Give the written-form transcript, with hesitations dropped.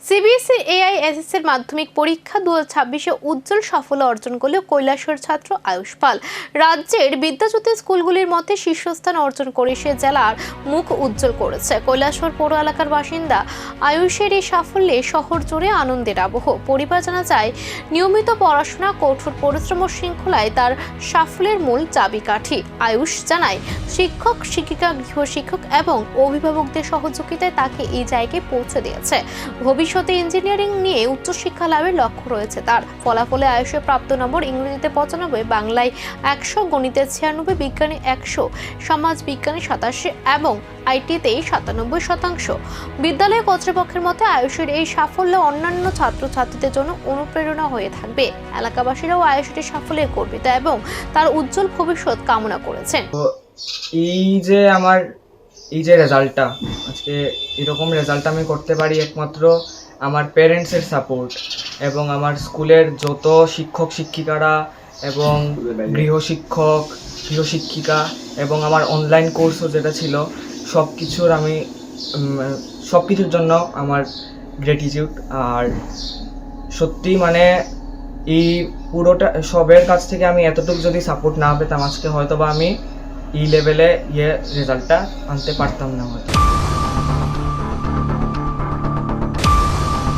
CBSE এআইএসএসের মাধ্যমিক পরীক্ষা 2026-এ উজ্জ্বল সাফল্য অর্জন করলেও কৈলাসহর ছাত্র আয়ুষ পাল রাজ্যের বিদ্যাজ্যোতি স্কুলগুলির মধ্যে শীর্ষস্থান অর্জন করে সে জেলার মুখ উজ্জ্বল করেছে। কৈলাসহর পৌর এলাকার বাসিন্দা আয়ুষের এই সাফল্যে শহর জুড়ে আনন্দের আবহ। পরিবার জানা যায়, নিয়মিত পড়াশোনা, কঠোর পরিশ্রম ও শৃঙ্খলায় তার সাফল্যের মূল চাবিকাঠি। আয়ুষ জানায়, শিক্ষক, শিক্ষিকা, গৃহশিক্ষক এবং অভিভাবকদের সহযোগিতায় তাকে এই জায়গায় পৌঁছে দিয়েছে। ভবিষ্যতে ইঞ্জিনিয়ারিং নিয়ে উচ্চশিক্ষা লাভের লক্ষ্য রয়েছে তার। ফলাফলে আয়ুষের প্রাপ্ত নম্বর ইংরেজিতে 95, বাংলায় 100, গণিতে 96, বিজ্ঞানে 100, সমাজ বিজ্ঞানে 87 এবং আইটিতে 97%। বিদ্যালয় কর্তৃপক্ষের মতে আয়ুষের এই সাফল্য অন্যান্য ছাত্রছাত্রীদের জন্য অনুপ্রেরণা হয়ে থাকবে। এলাকাবাসীরাও আয়ুষের সাফল্যে গর্বিত এবং তার উজ্জ্বল ভবিষ্যৎ কামনা করেছেন। এই যে রেজাল্টটা, আজকে এরকম রেজাল্ট আমি করতে পারি একমাত্র আমার প্যারেন্টসের সাপোর্ট এবং আমার স্কুলের যত শিক্ষক শিক্ষিকারা এবং গৃহশিক্ষিকা এবং আমার অনলাইন কোর্সও যেটা ছিল সব কিছুর জন্য আমার গ্র্যাটিটিউড। আর সত্যি মানে এই পুরোটা সবের কাছ থেকে আমি এতটুকু যদি সাপোর্ট না পেতাম, আজকে হয়তো বা আমি এই লেভেলে রেজাল্টটা আনতে পারতাম না হয়তো।